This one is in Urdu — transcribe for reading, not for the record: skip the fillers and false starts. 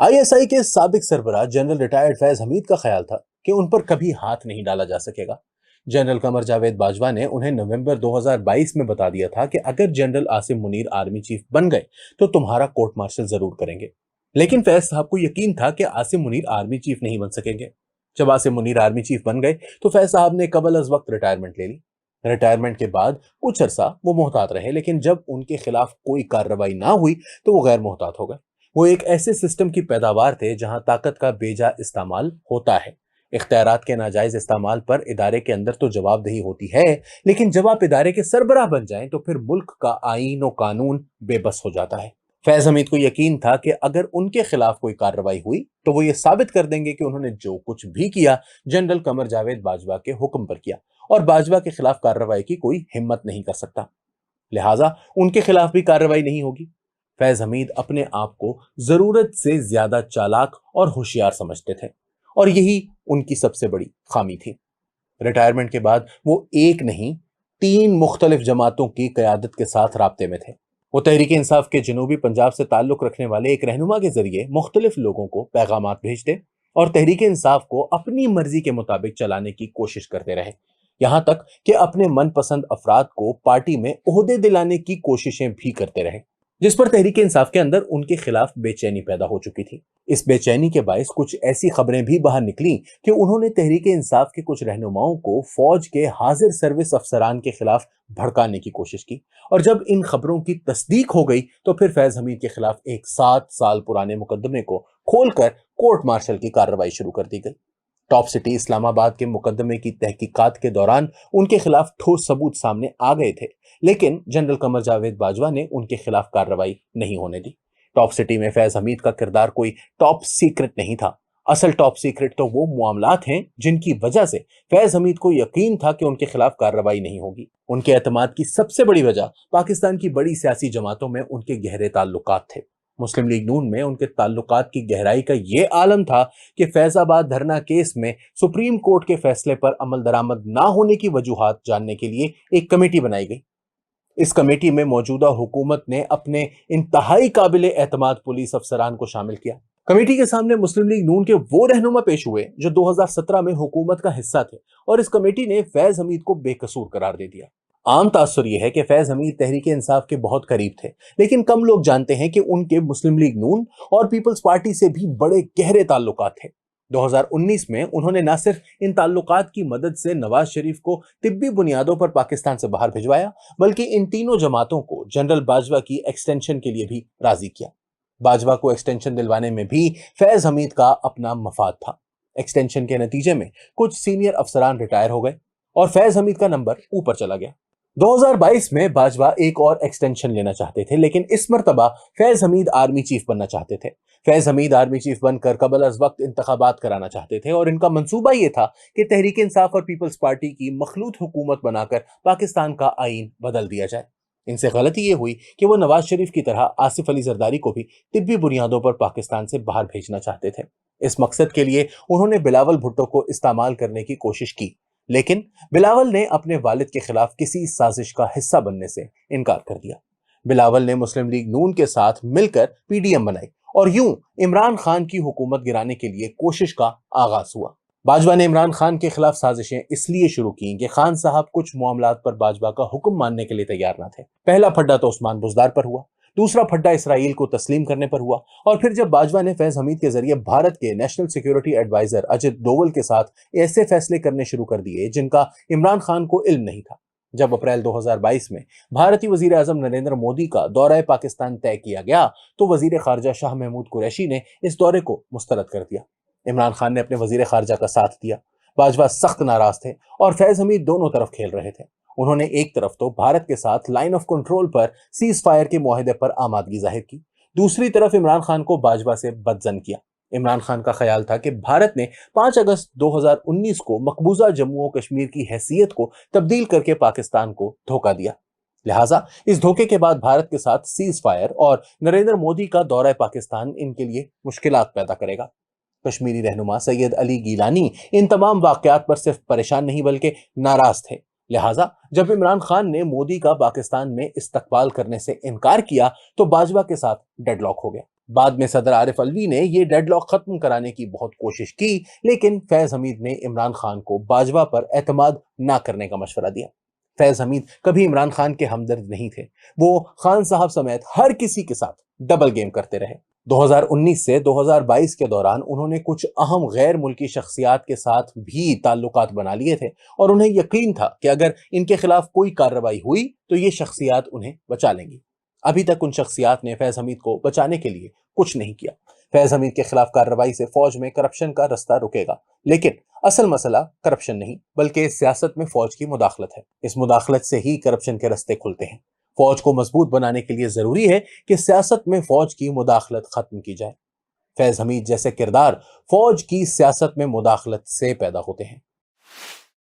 ISI کے سابق سربراہ جنرل ریٹائرڈ فیض حمید کا خیال تھا کہ ان پر کبھی ہاتھ نہیں ڈالا جا سکے گا۔ جنرل قمر جاوید باجوہ نے انہیں نومبر 2022 میں بتا دیا تھا کہ اگر general Asim Munir army chief بن گئے تو تمہارا کورٹ مارشل ضرور کریں گے۔ لیکن فیض صاحب کو یقین تھا کہ عاصم منیر آرمی چیف نہیں بن سکیں گے۔ جب عاصم منیر آرمی چیف بن گئے تو فیض صاحب نے قبل از وقت ریٹائرمنٹ لے لی۔ ریٹائرمنٹ کے بعد کچھ عرصہ وہ محتاط رہے، لیکن جب ان کے خلاف کوئی کارروائی نہ ہوئی تو وہ غیر محتاط ہو گئے۔ وہ ایک ایسے سسٹم کی پیداوار تھے جہاں طاقت کا بے جا استعمال ہوتا ہے۔ اختیارات کے ناجائز استعمال پر ادارے کے اندر تو جواب دہی ہوتی ہے، لیکن جب آپ ادارے کے سربراہ بن جائیں تو پھر ملک کا آئین و قانون بے بس ہو جاتا ہے۔ فیض حمید کو یقین تھا کہ اگر ان کے خلاف کوئی کارروائی ہوئی تو وہ یہ ثابت کر دیں گے کہ انہوں نے جو کچھ بھی کیا جنرل قمر جاوید باجوہ کے حکم پر کیا، اور باجوہ کے خلاف کارروائی کی کوئی ہمت نہیں کر سکتا، لہٰذا ان کے خلاف بھی کارروائی نہیں ہوگی۔ فیض حمید اپنے آپ کو ضرورت سے زیادہ چالاک اور ہوشیار سمجھتے تھے، اور یہی ان کی سب سے بڑی خامی تھی۔ ریٹائرمنٹ کے بعد وہ ایک نہیں 3 مختلف جماعتوں کی قیادت کے ساتھ رابطے میں تھے۔ وہ تحریک انصاف کے جنوبی پنجاب سے تعلق رکھنے والے ایک رہنما کے ذریعے مختلف لوگوں کو پیغامات بھیجتے اور تحریک انصاف کو اپنی مرضی کے مطابق چلانے کی کوشش کرتے رہے، یہاں تک کہ اپنے من پسند افراد کو پارٹی میں عہدے دلانے کی کوششیں بھی کرتے رہے، جس پر تحریک انصاف کے اندر ان کے خلاف بے چینی پیدا ہو چکی تھی۔ اس بے چینی کے باعث کچھ ایسی خبریں بھی باہر نکلیں کہ انہوں نے تحریک انصاف کے کچھ رہنماؤں کو فوج کے حاضر سروس افسران کے خلاف بھڑکانے کی کوشش کی، اور جب ان خبروں کی تصدیق ہو گئی تو پھر فیض حمید کے خلاف ایک 7 سال پرانے مقدمے کو کھول کر کورٹ مارشل کی کارروائی شروع کر دی گئی۔ ٹاپ سٹی اسلام آباد کے مقدمے کی تحقیقات کے دوران ان کے خلاف ٹھوس ثبوت سامنے آ گئے تھے، لیکن جنرل قمر جاوید باجوہ نے ان کے خلاف کارروائی نہیں ہونے دی۔ ٹاپ سٹی میں فیض حمید کا کردار کوئی ٹاپ سیکرٹ نہیں تھا۔ اصل ٹاپ سیکرٹ تو وہ معاملات ہیں جن کی وجہ سے فیض حمید کو یقین تھا کہ ان کے خلاف کارروائی نہیں ہوگی۔ ان کے اعتماد کی سب سے بڑی وجہ پاکستان کی بڑی سیاسی جماعتوں میں ان کے گہرے تعلقات تھے۔ مسلم لیگ نون میں ان کے تعلقات کی گہرائی کا یہ عالم تھا کہ فیض آباد دھرنا کیس میں سپریم کورٹ کے فیصلے پر عمل درآمد نہ ہونے کی وجوہات جاننے کے لیے ایک کمیٹی بنائی گئی۔ اس کمیٹی میں موجودہ حکومت نے اپنے انتہائی قابل اعتماد پولیس افسران کو شامل کیا۔ کمیٹی کے سامنے مسلم لیگ نون کے وہ رہنما پیش ہوئے جو 2017 میں حکومت کا حصہ تھے، اور اس کمیٹی نے فیض حمید کو بے قصور قرار دے دیا۔ عام تاثر یہ ہے کہ فیض حمید تحریک انصاف کے بہت قریب تھے، لیکن کم لوگ جانتے ہیں کہ ان کے مسلم لیگ نون اور پیپلز پارٹی سے بھی بڑے گہرے تعلقات تھے۔ 2019 میں انہوں نے نہ صرف ان تعلقات کی مدد سے نواز شریف کو طبی بنیادوں پر پاکستان سے باہر بھجوایا، بلکہ ان تینوں جماعتوں کو جنرل باجوہ کی ایکسٹینشن کے لیے بھی راضی کیا۔ باجوہ کو ایکسٹینشن دلوانے میں بھی فیض حمید کا اپنا مفاد تھا۔ ایکسٹینشن کے نتیجے میں کچھ سینئر افسران ریٹائر ہو گئے اور فیض حمید کا نمبر اوپر چلا گیا۔ 2022 میں باجوہ ایک اور ایکسٹینشن لینا چاہتے تھے، لیکن اس مرتبہ فیض حمید آرمی چیف بننا چاہتے تھے۔ فیض حمید آرمی چیف بن کر قبل از وقت انتخابات کرانا چاہتے تھے، اور ان کا منصوبہ یہ تھا کہ تحریک انصاف اور پیپلز پارٹی کی مخلوط حکومت بنا کر پاکستان کا آئین بدل دیا جائے۔ ان سے غلطی یہ ہوئی کہ وہ نواز شریف کی طرح آصف علی زرداری کو بھی طبی بنیادوں پر پاکستان سے باہر بھیجنا چاہتے تھے۔ اس مقصد کے لیے انہوں نے بلاول بھٹو کو استعمال کرنے کی کوشش کی، لیکن بلاول نے اپنے والد کے خلاف کسی سازش کا حصہ بننے سے انکار کر دیا۔ بلاول نے مسلم لیگ نون کے ساتھ مل کر PDM بنائی، اور یوں عمران خان کی حکومت گرانے کے لیے کوشش کا آغاز ہوا۔ باجوہ نے عمران خان کے خلاف سازشیں اس لیے شروع کیں کہ خان صاحب کچھ معاملات پر باجوہ کا حکم ماننے کے لیے تیار نہ تھے۔ پہلا پھڈا تو عثمان بزدار پر ہوا، دوسرا پھڈا اسرائیل کو تسلیم کرنے پر ہوا، اور پھر جب باجوہ نے فیض حمید کے ذریعے بھارت کے نیشنل سیکیورٹی ایڈوائزر اجت ڈوول کے ساتھ ایسے فیصلے کرنے شروع کر دیے جن کا عمران خان کو علم نہیں تھا۔ جب اپریل 2022 میں بھارتی وزیر اعظم نریندر مودی کا دورہ پاکستان طے کیا گیا تو وزیر خارجہ شاہ محمود قریشی نے اس دورے کو مسترد کر دیا۔ عمران خان نے اپنے وزیر خارجہ کا ساتھ دیا۔ باجوہ سخت ناراض تھے اور فیض حمید دونوں طرف کھیل رہے تھے۔ انہوں نے ایک طرف تو بھارت کے ساتھ line of control per cease fire کے معاہدے پر آمادگی ظاہر کی، دوسری طرف عمران خان کو باجوہ سے بدظن کیا۔ عمران خان کا خیال تھا کہ بھارت نے 5 اگست 2019 کو مقبوضہ جموں و کشمیر کی حیثیت کو تبدیل کر کے پاکستان کو دھوکہ دیا، لہٰذا اس دھوکے کے بعد بھارت کے ساتھ سیز فائر اور نریندر مودی کا دورہ پاکستان ان کے لیے مشکلات پیدا کرے گا۔ کشمیری رہنما سید علی گیلانی ان تمام واقعات پر صرف پریشان نہیں بلکہ ناراض تھے، لہٰذا جب عمران خان نے مودی کا پاکستان میں استقبال کرنے سے انکار کیا تو باجوہ کے ساتھ ڈیڈ لاک ہو گیا۔ بعد میں صدر عارف الوی نے یہ ڈیڈ لاک ختم کرانے کی بہت کوشش کی، لیکن فیض حمید نے عمران خان کو باجوہ پر اعتماد نہ کرنے کا مشورہ دیا۔ فیض حمید کبھی عمران خان کے ہمدرد نہیں تھے، وہ خان صاحب سمیت ہر کسی کے ساتھ ڈبل گیم کرتے رہے۔ 2019 سے 2022 کے دوران انہوں نے کچھ اہم غیر ملکی شخصیات کے ساتھ بھی تعلقات بنا لیے تھے، اور انہیں یقین تھا کہ اگر ان کے خلاف کوئی کارروائی ہوئی تو یہ شخصیات انہیں بچا لیں گی۔ ابھی تک ان شخصیات نے فیض حمید کو بچانے کے لیے کچھ نہیں کیا۔ فیض حمید کے خلاف کارروائی سے فوج میں کرپشن کا رستہ رکے گا، لیکن اصل مسئلہ کرپشن نہیں بلکہ سیاست میں فوج کی مداخلت ہے۔ اس مداخلت سے ہی کرپشن کے رستے کھلتے ہیں۔ فوج کو مضبوط بنانے کے لیے ضروری ہے کہ سیاست میں فوج کی مداخلت ختم کی جائے۔ فیض حمید جیسے کردار فوج کی سیاست میں مداخلت سے پیدا ہوتے ہیں۔